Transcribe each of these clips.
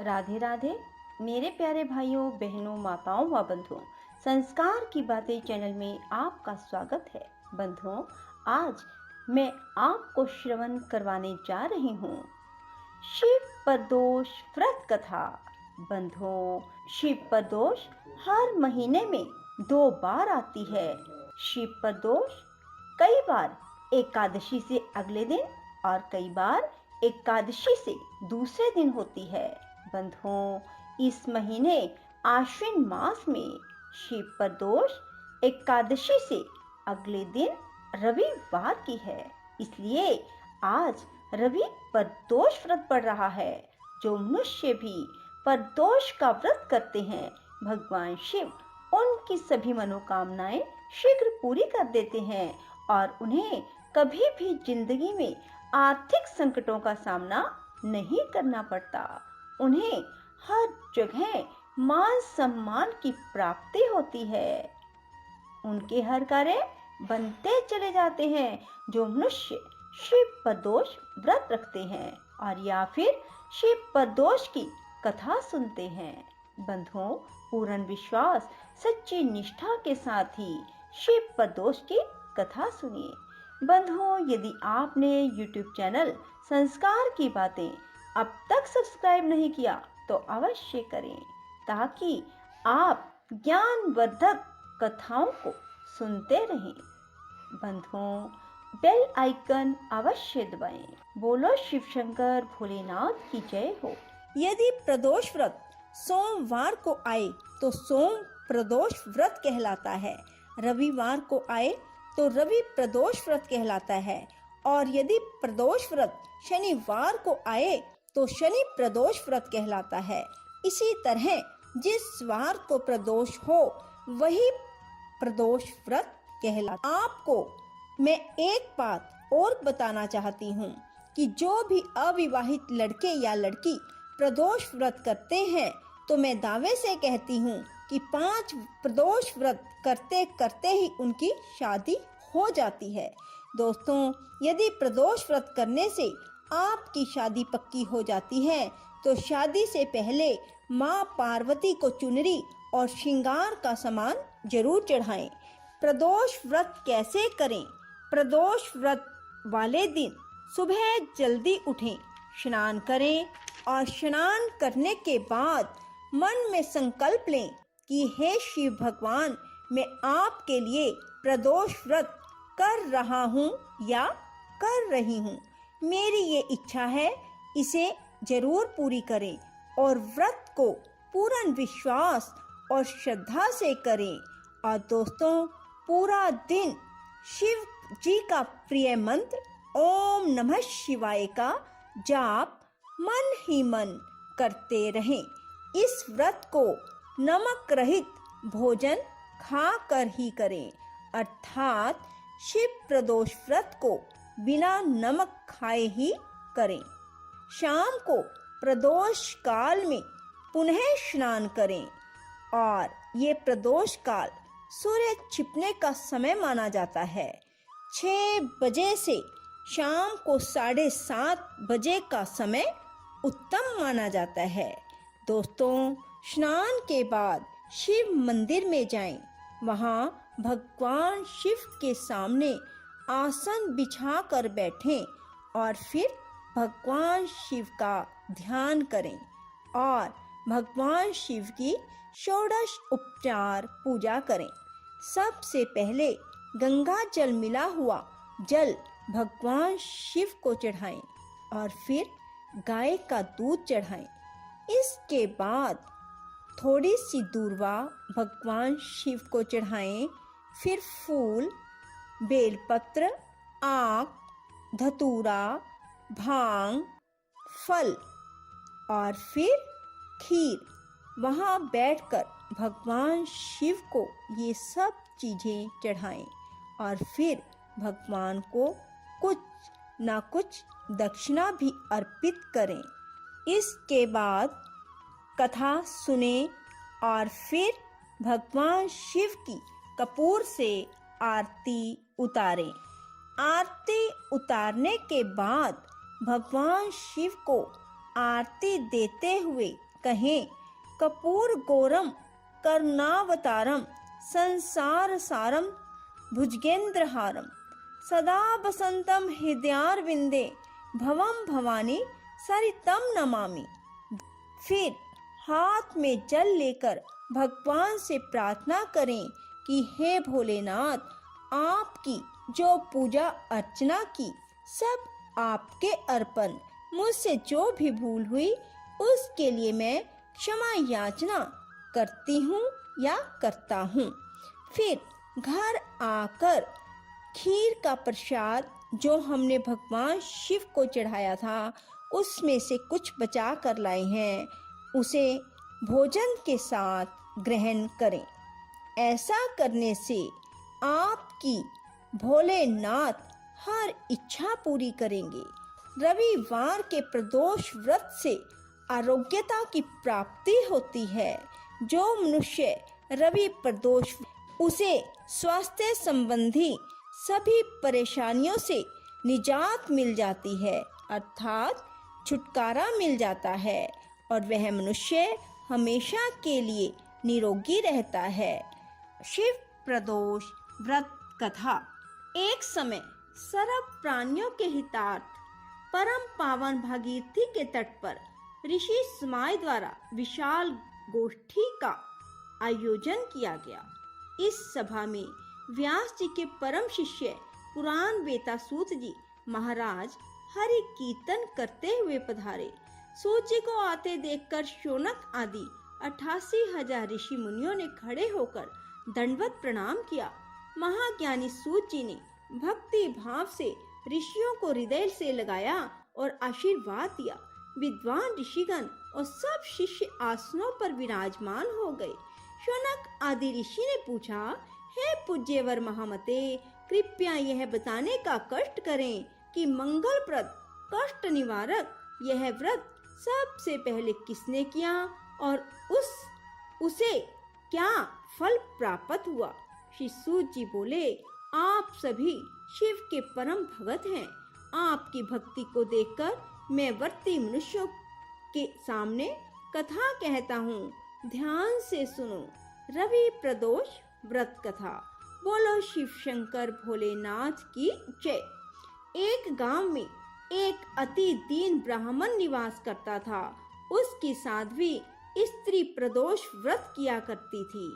राधे राधे मेरे प्यारे भाइयों बहनों माताओं व बंधुओं, संस्कार की बातें चैनल में आपका स्वागत है। बंधुओं, आज मैं आपको श्रवण करवाने जा रही हूँ शिव प्रदोष व्रत कथा। बंधुओं, शिव प्रदोष हर महीने में 2 बार आती है। शिव प्रदोष कई बार एकादशी से अगले दिन और कई बार एकादशी से दूसरे दिन होती है। बंधुओं, इस महीने आश्विन मास में शिव प्रदोष एकादशी से अगले दिन रविवार की है, इसलिए आज रवि प्रदोष व्रत पड़ रहा है। जो मनुष्य भी प्रदोष का व्रत करते हैं, भगवान शिव उनकी सभी मनोकामनाएं शीघ्र पूरी कर देते हैं और उन्हें कभी भी जिंदगी में आर्थिक संकटों का सामना नहीं करना पड़ता। उन्हें हर जगह मान सम्मान की प्राप्ति होती है। उनके हर कार्य बनते चले जाते हैं। जो मनुष्य शिव प्रदोष व्रत रखते हैं और या फिर शिव प्रदोष की कथा सुनते हैं। बंधुओं, पूर्ण विश्वास सच्ची निष्ठा के साथ ही शिव प्रदोष की कथा सुनिए। बंधुओं, यदि आपने YouTube चैनल संस्कार की बातें अब तक सब्सक्राइब नहीं किया तो अवश्य करें, ताकि आप ज्ञानवर्धक कथाओं को सुनते रहें। बंधुओं, बेल आइकन अवश्य दबाएं। बोलो शिव शंकर भोलेनाथ की जय हो। यदि प्रदोष व्रत सोमवार को आए तो सोम प्रदोष व्रत कहलाता है। रविवार को आए तो रवि प्रदोष व्रत कहलाता है। और यदि प्रदोष व्रत शनिवार को आए तो शनि प्रदोष व्रत कहलाता है। इसी तरह जिस वार को प्रदोष हो वही प्रदोष व्रत कहलाता। आपको मैं एक बात और बताना चाहती हूँ कि जो भी अविवाहित लड़के या लड़की प्रदोष व्रत करते हैं, तो मैं दावे से कहती हूँ कि 5 प्रदोष व्रत करते करते ही उनकी शादी हो जाती है। दोस्तों, यदि प्रदोष व्रत करने से आपकी शादी पक्की हो जाती है तो शादी से पहले माँ पार्वती को चुनरी और श्रृंगार का सामान जरूर चढ़ाएं। प्रदोष व्रत कैसे करें? प्रदोष व्रत वाले दिन सुबह जल्दी उठें, स्नान करें और स्नान करने के बाद मन में संकल्प लें कि हे शिव भगवान, मैं आपके लिए प्रदोष व्रत कर रहा हूँ या कर रही हूँ। मेरी ये इच्छा है, इसे जरूर पूरी करें और व्रत को पूर्ण विश्वास और श्रद्धा से करें। और दोस्तों, पूरा दिन शिव जी का प्रिय मंत्र ओम नमः शिवाय का जाप मन ही मन करते रहें। इस व्रत को नमक रहित भोजन खा कर ही करें, अर्थात शिव प्रदोष व्रत को बिना नमक खाए ही करें। शाम को प्रदोष काल में पुनः स्नान करें और ये प्रदोष काल सूर्य छिपने का समय माना जाता है। 6 बजे से शाम को 7:30 बजे का समय उत्तम माना जाता है। दोस्तों, स्नान के बाद शिव मंदिर में जाएं। वहाँ भगवान शिव के सामने आसन बिछा कर बैठें और फिर भगवान शिव का ध्यान करें और भगवान शिव की षोडश उपचार पूजा करें। सबसे पहले गंगा जल मिला हुआ जल भगवान शिव को चढ़ाएं और फिर गाय का दूध चढ़ाएं। इसके बाद थोड़ी सी दूर्वा भगवान शिव को चढ़ाएं, फिर फूल, बेलपत्र, आक, धतूरा, भांग, फल और फिर खीर वहाँ बैठकर भगवान शिव को ये सब चीज़ें चढ़ाएं और फिर भगवान को कुछ ना कुछ दक्षिणा भी अर्पित करें। इसके बाद कथा सुने और फिर भगवान शिव की कपूर से आरती उतारें। आरती उतारने के बाद भगवान शिव को आरती देते हुए कहें कपूर गौरम करुणावतारम संसार सारम भुजगेंद्रहारम सदा बसंतम हृदयारविंदे भवम भवानी सरितम नमामि। फिर हाथ में जल लेकर भगवान से प्रार्थना करें कि हे भोलेनाथ, आपकी जो पूजा अर्चना की सब आपके अर्पण। मुझसे जो भी भूल हुई उसके लिए मैं क्षमा याचना करती हूँ या करता हूँ। फिर घर आकर खीर का प्रसाद जो हमने भगवान शिव को चढ़ाया था उसमें से कुछ बचा कर लाए हैं, उसे भोजन के साथ ग्रहण करें। ऐसा करने से आपकी भोलेनाथ हर इच्छा पूरी करेंगे। रविवार के प्रदोष व्रत से आरोग्यता की प्राप्ति होती है। जो मनुष्य रवि प्रदोष उसे स्वास्थ्य संबंधी सभी परेशानियों से निजात मिल जाती है, अर्थात छुटकारा मिल जाता है और वह मनुष्य हमेशा के लिए निरोगी रहता है। शिव प्रदोष व्रत कथा। एक समय सर्व प्राणियों के हितार्थ परम पावन भागीरथी के तट पर ऋषि समाय द्वारा विशाल गोष्ठी का आयोजन किया गया। इस सभा में व्यास जी के परम शिष्य पुराण वेतासूत जी महाराज हरि कीर्तन करते हुए पधारे। सूत जी को आते देखकर शौनक आदि 88,000 ऋषि मुनियों ने खड़े होकर दंडवत प्रणाम किया। महाज्ञानी सूत जी ने भक्ति भाव से ऋषियों को हृदय से लगाया और आशीर्वाद दिया। विद्वान ऋषिगण और सब शिष्य आसनों पर विराजमान हो गए। शौनक आदि ऋषि ने पूछा, हे पूज्यवर महामते, कृपया यह बताने का कष्ट करें कि मंगलप्रद कष्ट निवारक यह व्रत सबसे पहले किसने किया और उसे क्या फल प्राप्त हुआ। श्री सूत जी बोले, आप सभी शिव के परम भगत हैं। आपकी भक्ति को देखकर मैं वर्ती मनुष्यों के सामने कथा कहता हूँ, ध्यान से सुनो। रवि प्रदोष व्रत कथा। बोलो शिव शंकर भोलेनाथ की जय। एक गांव में एक अति दीन ब्राह्मण निवास करता था। उसकी साध्वी स्त्री प्रदोष व्रत किया करती थी।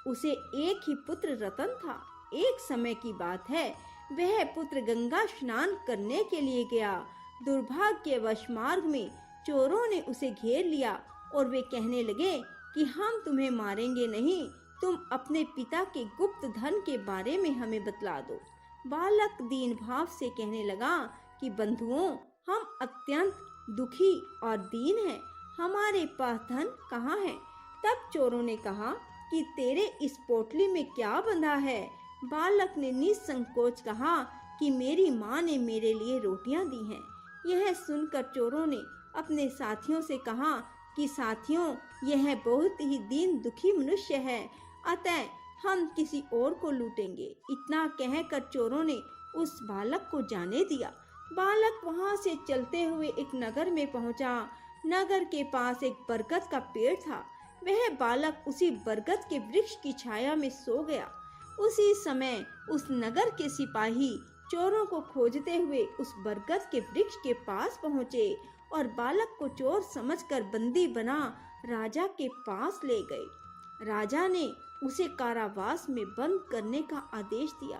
उसे एक ही पुत्र रतन था। एक समय की बात है, वह पुत्र गंगा स्नान करने के लिए गया। दुर्भाग्यवश मार्ग में चोरों ने उसे घेर लिया और वे कहने लगे कि हम तुम्हें मारेंगे नहीं, तुम अपने पिता के गुप्त धन के बारे में हमें बतला दो। बालक दीन भाव से कहने लगा कि बंधुओं, हम अत्यंत दुखी और दीन हैं, हमारे पास धन कहाँ है। तब चोरों ने कहा कि तेरे इस पोटली में क्या बंधा है। बालक ने निसंकोच कहा कि मेरी माँ ने मेरे लिए रोटियां दी हैं। यह सुनकर चोरों ने अपने साथियों से कहा कि साथियों, यह बहुत ही दीन दुखी मनुष्य है, अतः हम किसी और को लूटेंगे। इतना कहकर चोरों ने उस बालक को जाने दिया। बालक वहां से चलते हुए एक नगर में पहुंचा। नगर के पास एक बरगद का पेड़ था। वह बालक उसी बरगद के वृक्ष की छाया में सो गया। उसी समय उस नगर के सिपाही चोरों को खोजते हुए उस बरगद के वृक्ष के पास पहुंचे और बालक को चोर समझकर बंदी बना राजा के पास ले गए। राजा ने उसे कारावास में बंद करने का आदेश दिया।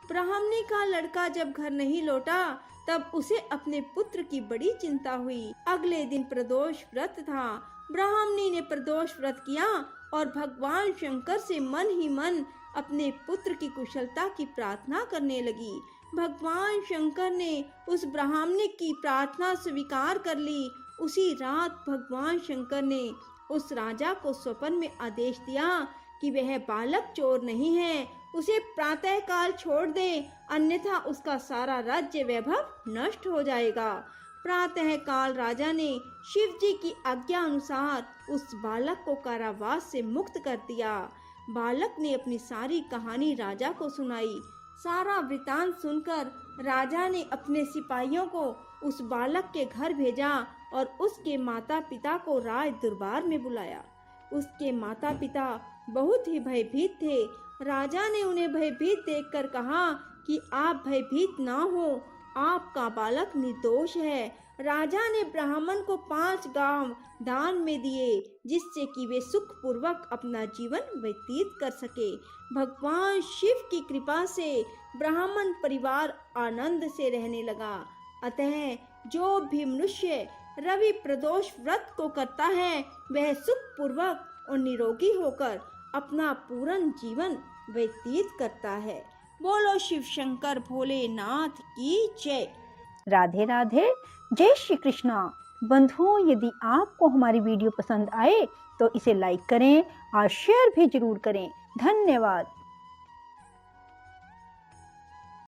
ब्राह्मणी का लड़का जब घर नहीं लौटा तब उसे अपने पुत्र की बड़ी चिंता हुई। अगले दिन प्रदोष व्रत था। ब्राह्मणी ने प्रदोष व्रत किया और भगवान शंकर से मन ही मन अपने पुत्र की कुशलता की प्रार्थना करने लगी। भगवान शंकर ने उस ब्राह्मणी की प्रार्थना स्वीकार कर ली। उसी रात भगवान शंकर ने उस राजा को स्वप्न में आदेश दिया कि वह बालक चोर नहीं है, उसे प्रातः काल छोड़ दे, अन्यथा उसका सारा राज्य वैभव नष्ट हो जाएगा। प्रातः काल राजा ने शिव जी की आज्ञा अनुसार उस बालक को कारावास से मुक्त कर दिया। बालक ने अपनी सारी कहानी राजा को सुनाई। सारा वृतांत सुनकर राजा ने अपने सिपाहियों को उस बालक के घर भेजा और उसके माता पिता को राज दरबार में बुलाया। उसके माता पिता बहुत ही भयभीत थे। राजा ने उन्हें भयभीत देखकर कहा कि आप भयभीत ना हो, आपका बालक निर्दोष है। राजा ने ब्राह्मण को 5 गांव दान में दिए, जिससे कि वे सुखपूर्वक अपना जीवन व्यतीत कर सके। भगवान शिव की कृपा से ब्राह्मण परिवार आनंद से रहने लगा। अतः जो भी मनुष्य रवि प्रदोष व्रत को करता है, वह सुखपूर्वक और निरोगी होकर अपना पूर्ण जीवन व्यतीत करता है। बोलो शिव शंकर भोलेनाथ की जय। राधे राधे, जय श्री कृष्णा। बंधुओं, यदि आपको हमारी वीडियो पसंद आए तो इसे लाइक करें और शेयर भी जरूर करें। धन्यवाद।